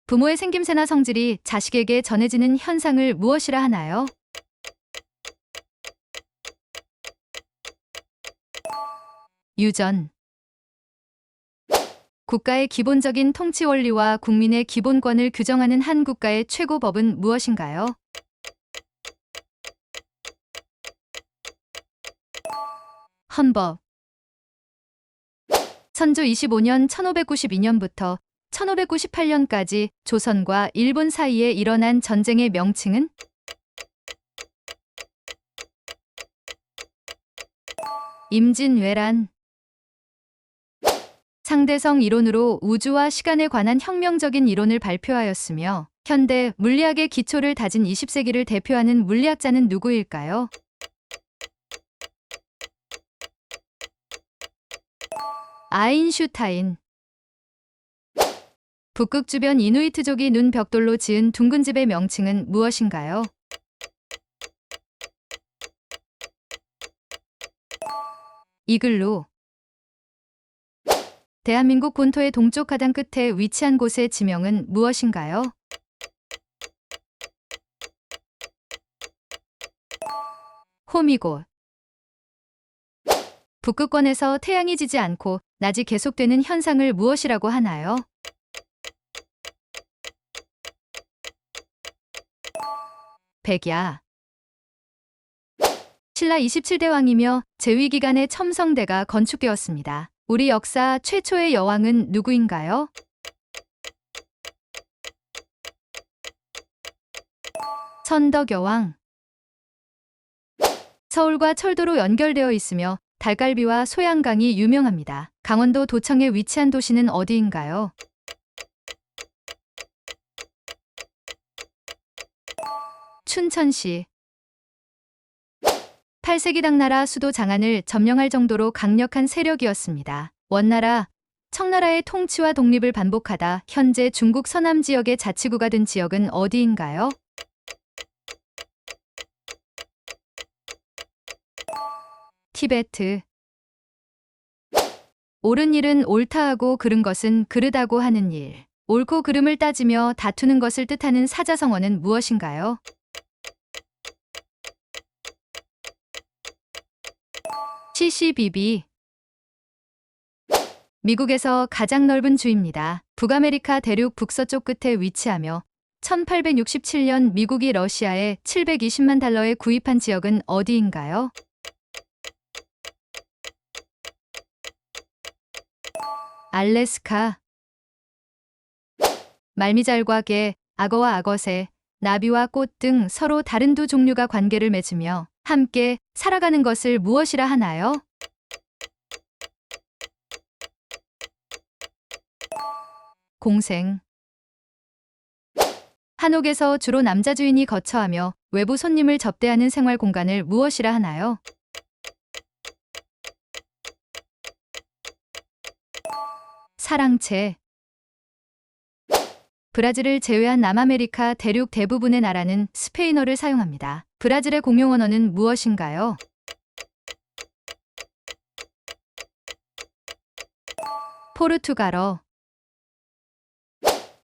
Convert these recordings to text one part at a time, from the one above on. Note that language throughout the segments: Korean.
부모의 생김새나 성질이 자식에게 전해지는 현상을 무엇이라 하나요? 유전. 국가의 기본적인 통치 원리와 국민의 기본권을 규정하는 한 국가의 최고 법은 무엇인가요? 헌법. 선조 25년 1592년부터 1598년까지 조선과 일본 사이에 일어난 전쟁의 명칭은? 임진왜란. 상대성 이론으로 우주와 시간에 관한 혁명적인 이론을 발표하였으며 현대 물리학의 기초를 다진 20세기를 대표하는 물리학자는 누구일까요? 아인슈타인. 북극 주변 이누이트족이 눈 벽돌로 지은 둥근 집의 명칭은 무엇인가요? 이글루. 대한민국 본토의 동쪽 가장 끝에 위치한 곳의 지명은 무엇인가요? 호미곶. 북극권에서 태양이 지지 않고 낮이 계속되는 현상을 무엇이라고 하나요? 백야. 신라 27대 왕이며 제위기간에 첨성대가 건축되었습니다. 우리 역사 최초의 여왕은 누구인가요? 선덕여왕. 서울과 철도로 연결되어 있으며 닭갈비와 소양강이 유명합니다. 강원도 도청에 위치한 도시는 어디인가요? 춘천시. 8세기 당나라 수도 장안을 점령할 정도로 강력한 세력이었습니다. 원나라, 청나라의 통치와 독립을 반복하다 현재 중국 서남 지역의 자치구가 된 지역은 어디인가요? 티베트. 옳은 일은 옳다 하고 그른 것은 그르다고 하는 일. 옳고 그름을 따지며 다투는 것을 뜻하는 사자성어는 무엇인가요? 시시비비. 미국에서 가장 넓은 주입니다. 북아메리카 대륙 북서쪽 끝에 위치하며 1867년 미국이 러시아에 720만 달러에 구입한 지역은 어디인가요? 알래스카. 말미잘과 개, 악어와 악어새, 나비와 꽃 등 서로 다른 두 종류가 관계를 맺으며 함께 살아가는 것을 무엇이라 하나요? 공생. 한옥에서 주로 남자 주인이 거처하며 외부 손님을 접대하는 생활 공간을 무엇이라 하나요? 사랑채. 브라질을 제외한 남아메리카 대륙 대부분의 나라는 스페인어를 사용합니다. 브라질의 공용 언어는 무엇인가요? 포르투갈어.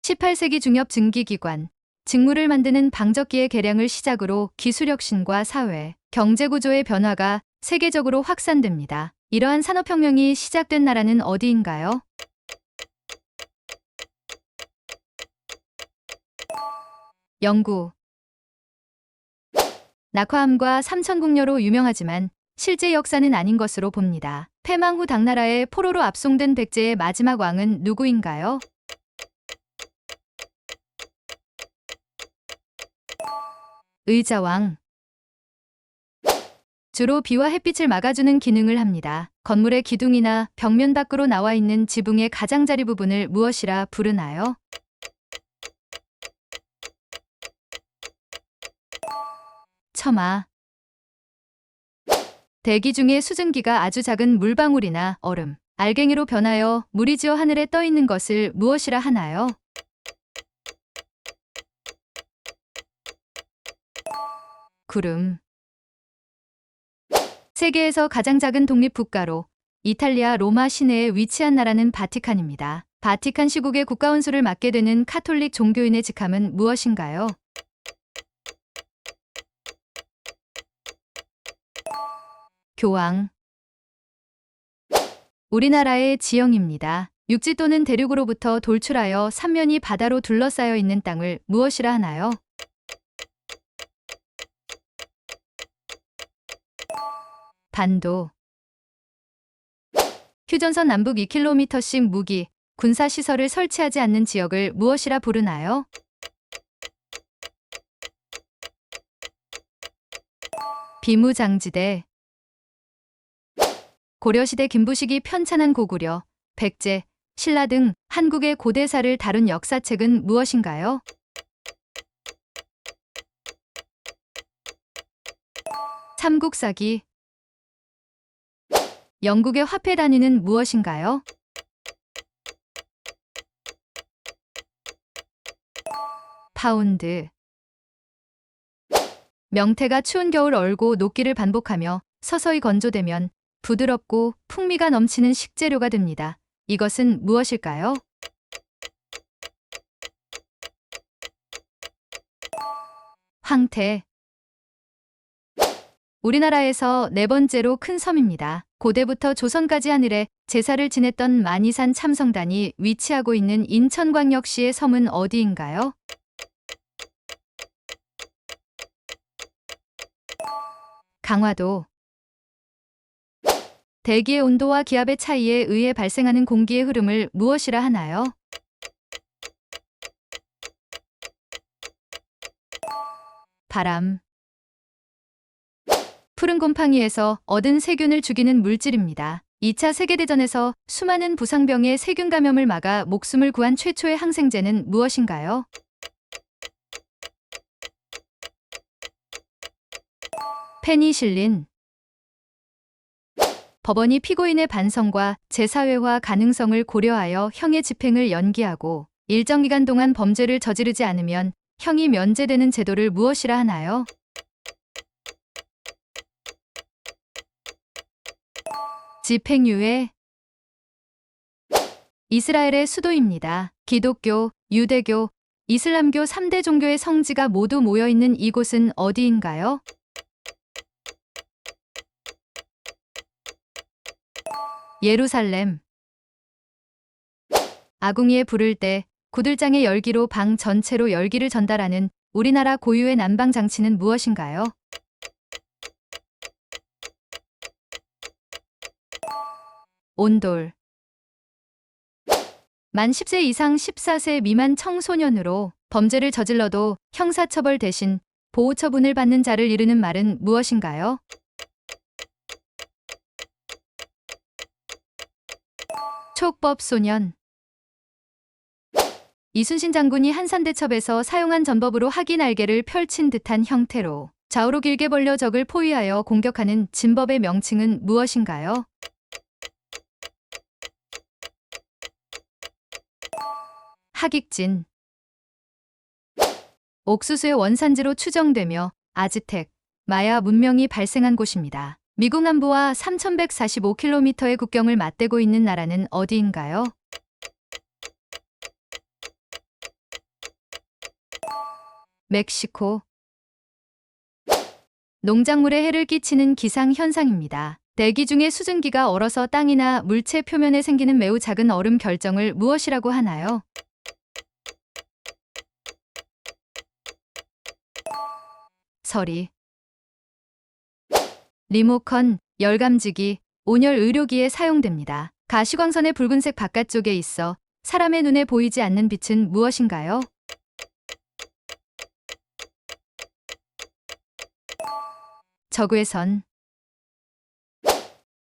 18세기 중엽 증기기관, 직물을 만드는 방적기의 개량을 시작으로 기술혁신과 사회, 경제구조의 변화가 세계적으로 확산됩니다. 이러한 산업혁명이 시작된 나라는 어디인가요? 영구. 낙화암과 삼천궁녀로 유명하지만 실제 역사는 아닌 것으로 봅니다. 패망 후 당나라의 포로로 압송된 백제의 마지막 왕은 누구인가요? 의자왕. 주로 비와 햇빛을 막아주는 기능을 합니다. 건물의 기둥이나 벽면 밖으로 나와 있는 지붕의 가장자리 부분을 무엇이라 부르나요? 처마. 대기 중에 수증기가 아주 작은 물방울이나 얼음, 알갱이로 변하여 물이 지어 하늘에 떠 있는 것을 무엇이라 하나요? 구름. 세계에서 가장 작은 독립국가로 이탈리아 로마 시내에 위치한 나라는 바티칸입니다. 바티칸 시국의 국가원수를 맡게 되는 카톨릭 종교인의 직함은 무엇인가요? 교황. 우리나라의 지형입니다. 육지 또는 대륙으로부터 돌출하여 삼면이 바다로 둘러싸여 있는 땅을 무엇이라 하나요? 반도. 휴전선 남북 2km씩 무기, 군사시설을 설치하지 않는 지역을 무엇이라 부르나요? 비무장지대. 고려시대 김부식이 편찬한 고구려, 백제, 신라 등 한국의 고대사를 다룬 역사책은 무엇인가요? 삼국사기. 영국의 화폐 단위는 무엇인가요? 파운드. 명태가 추운 겨울 얼고 녹기를 반복하며 서서히 건조되면 부드럽고 풍미가 넘치는 식재료가 됩니다. 이것은 무엇일까요? 황태. 우리나라에서 네 번째로 큰 섬입니다. 고대부터 조선까지 하늘에 제사를 지냈던 만이산 참성단이 위치하고 있는 인천광역시의 섬은 어디인가요? 강화도. 대기의 온도와 기압의 차이에 의해 발생하는 공기의 흐름을 무엇이라 하나요? 바람. 푸른 곰팡이에서 얻은 세균을 죽이는 물질입니다. 2차 세계대전에서 수많은 부상병의 세균 감염을 막아 목숨을 구한 최초의 항생제는 무엇인가요? 페니실린. 법원이 피고인의 반성과 재사회화 가능성을 고려하여 형의 집행을 연기하고 일정 기간 동안 범죄를 저지르지 않으면 형이 면제되는 제도를 무엇이라 하나요? 집행유예. 이스라엘의 수도입니다. 기독교, 유대교, 이슬람교 3대 종교의 성지가 모두 모여있는 이곳은 어디인가요? 예루살렘. 아궁이에 불을 때 구들장의 열기로 방 전체로 열기를 전달하는 우리나라 고유의 난방 장치는 무엇인가요? 온돌. 만 10세 이상 14세 미만 청소년으로 범죄를 저질러도 형사처벌 대신 보호처분을 받는 자를 이르는 말은 무엇인가요? 촉법소년. 이순신 장군이 한산대첩에서 사용한 전법으로 학이 날개를 펼친 듯한 형태로 좌우로 길게 벌려 적을 포위하여 공격하는 진법의 명칭은 무엇인가요? 하객진. 옥수수의 원산지로 추정되며 아즈텍, 마야 문명이 발생한 곳입니다. 미국 남부와 3145km의 국경을 맞대고 있는 나라는 어디인가요? 멕시코. 농작물에 해를 끼치는 기상현상입니다. 대기 중에 수증기가 얼어서 땅이나 물체 표면에 생기는 매우 작은 얼음 결정을 무엇이라고 하나요? 서리. 리모컨, 열감지기, 온열 의료기에 사용됩니다. 가시광선의 붉은색 바깥쪽에 있어 사람의 눈에 보이지 않는 빛은 무엇인가요? 적외선.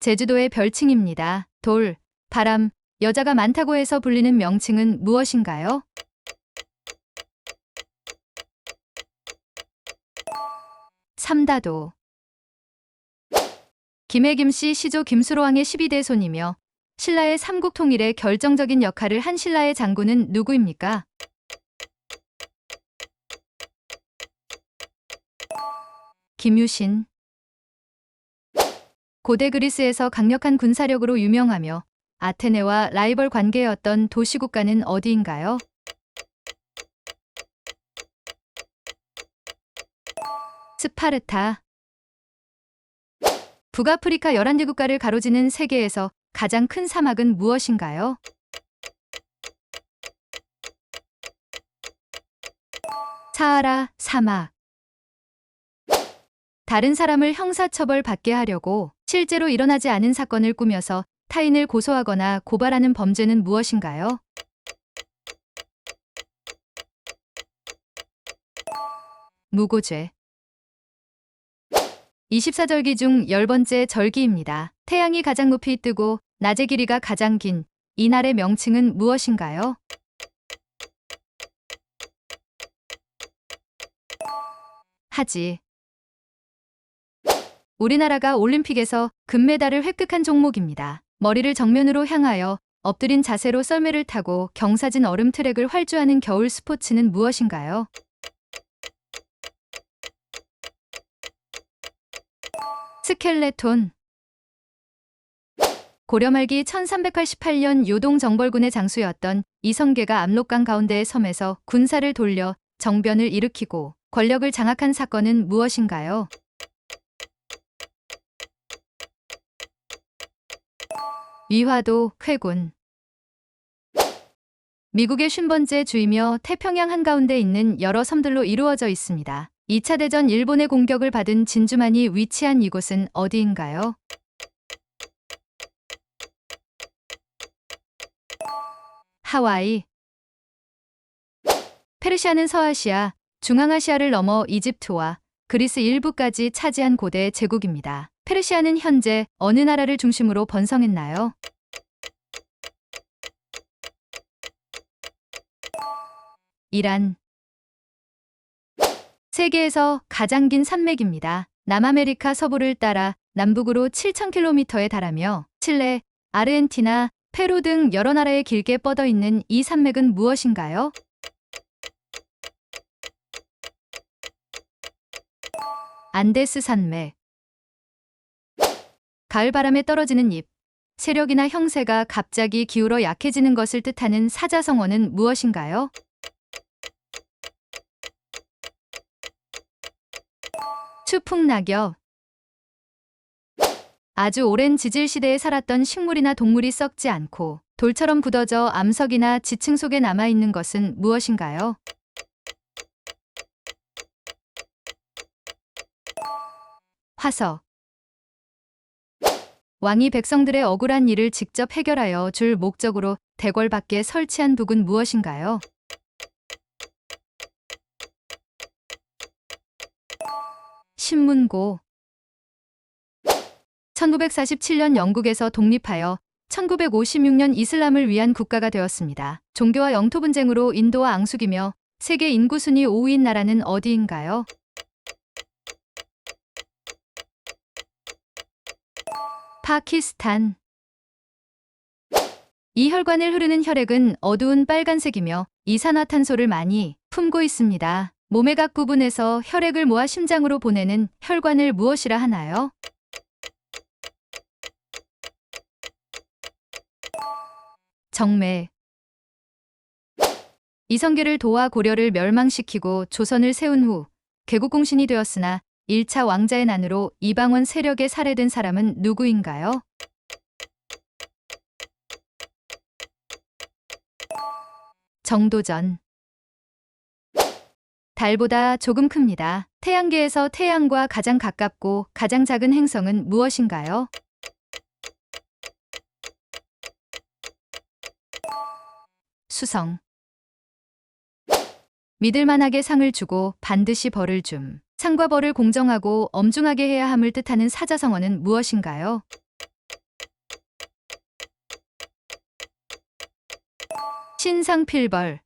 제주도의 별칭입니다. 돌, 바람, 여자가 많다고 해서 불리는 명칭은 무엇인가요? 삼다도. 김해 김씨 시조 김수로왕의 12대 손이며 신라의 삼국 통일에 결정적인 역할을 한 신라의 장군은 누구입니까? 김유신. 고대 그리스에서 강력한 군사력으로 유명하며 아테네와 라이벌 관계였던 도시국가는 어디인가요? 스파르타. 북아프리카 11개 국가를 가로지는 세계에서 가장 큰 사막은 무엇인가요? 사하라 사막. 다른 사람을 형사처벌 받게 하려고 실제로 일어나지 않은 사건을 꾸며서 타인을 고소하거나 고발하는 범죄는 무엇인가요? 무고죄. 24절기 중 10번째 절기입니다. 태양이 가장 높이 뜨고 낮의 길이가 가장 긴 이날의 명칭은 무엇인가요? 하지. 우리나라가 올림픽에서 금메달을 획득한 종목입니다. 머리를 정면으로 향하여 엎드린 자세로 썰매를 타고 경사진 얼음 트랙을 활주하는 겨울 스포츠는 무엇인가요? 스켈레톤. 고려 말기 1388년 요동 정벌군의 장수였던 이성계가 압록강 가운데의 섬에서 군사를 돌려 정변을 일으키고 권력을 장악한 사건은 무엇인가요? 위화도 쾌군. 미국의 50번째 주이며 태평양 한가운데 있는 여러 섬들로 이루어져 있습니다. 2차 대전 일본의 공격을 받은 진주만이 위치한 이곳은 어디인가요? 하와이. 페르시아는 서아시아, 중앙아시아를 넘어 이집트와 그리스 일부까지 차지한 고대 제국입니다. 페르시아는 현재 어느 나라를 중심으로 번성했나요? 이란. 세계에서 가장 긴 산맥입니다. 남아메리카 서부를 따라 남북으로 7,000km에 달하며 칠레, 아르헨티나, 페루 등 여러 나라에 길게 뻗어 있는 이 산맥은 무엇인가요? 안데스 산맥. 가을바람에 떨어지는 잎, 세력이나 형세가 갑자기 기울어 약해지는 것을 뜻하는 사자성어는 무엇인가요? 추풍낙엽. 아주 오랜 지질시대에 살았던 식물이나 동물이 썩지 않고 돌처럼 굳어져 암석이나 지층 속에 남아있는 것은 무엇인가요? 화석. 왕이 백성들의 억울한 일을 직접 해결하여 줄 목적으로 대궐 밖에 설치한 북은 무엇인가요? 신문고. 1947년 영국에서 독립하여 1956년 이슬람을 위한 국가가 되었습니다. 종교와 영토 분쟁으로 인도와 앙숙이며 세계 인구 순위 5위인 나라는 어디인가요? 파키스탄. 이 혈관을 흐르는 혈액은 어두운 빨간색이며 이산화탄소를 많이 품고 있습니다. 몸의 각 부분에서 혈액을 모아 심장으로 보내는 혈관을 무엇이라 하나요? 정맥. 이성계를 도와 고려를 멸망시키고 조선을 세운 후 개국공신이 되었으나 1차 왕자의 난으로 이방원 세력에 살해된 사람은 누구인가요? 정도전. 달보다 조금 큽니다. 태양계에서 태양과 가장 가깝고 가장 작은 행성은 무엇인가요? 수성. 믿을만하게 상을 주고 반드시 벌을 줌. 상과 벌을 공정하고 엄중하게 해야 함을 뜻하는 사자성어는 무엇인가요? 신상필벌.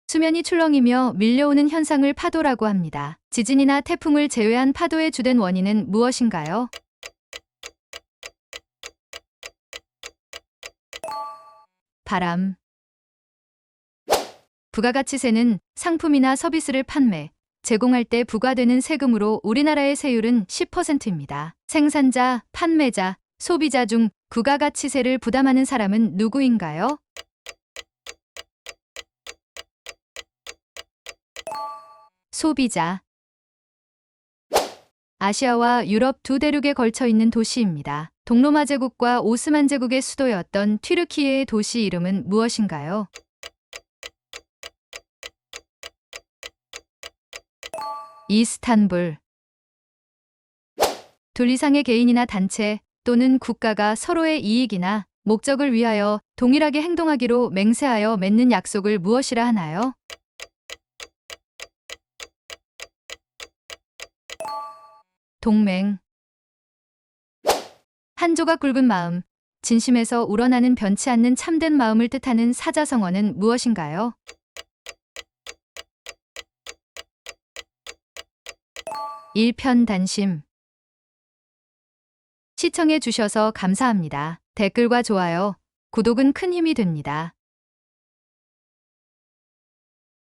수면이 출렁이며 밀려오는 현상을 파도라고 합니다. 지진이나 태풍을 제외한 파도의 주된 원인은 무엇인가요? 바람. 부가가치세는 상품이나 서비스를 판매, 제공할 때 부과되는 세금으로 우리나라의 세율은 10%입니다. 생산자, 판매자, 소비자 중 부가가치세를 부담하는 사람은 누구인가요? 소비자. 아시아와 유럽 두 대륙에 걸쳐 있는 도시입니다. 동로마 제국과 오스만 제국의 수도였던 튀르키예의 도시 이름은 무엇인가요? 이스탄불. 둘 이상의 개인이나 단체 또는 국가가 서로의 이익이나 목적을 위하여 동일하게 행동하기로 맹세하여 맺는 약속을 무엇이라 하나요? 동맹. 한 조각 굵은 마음, 진심에서 우러나는 변치 않는 참된 마음을 뜻하는 사자성어는 무엇인가요? 일편단심. 시청해 주셔서 감사합니다. 댓글과 좋아요, 구독은 큰 힘이 됩니다.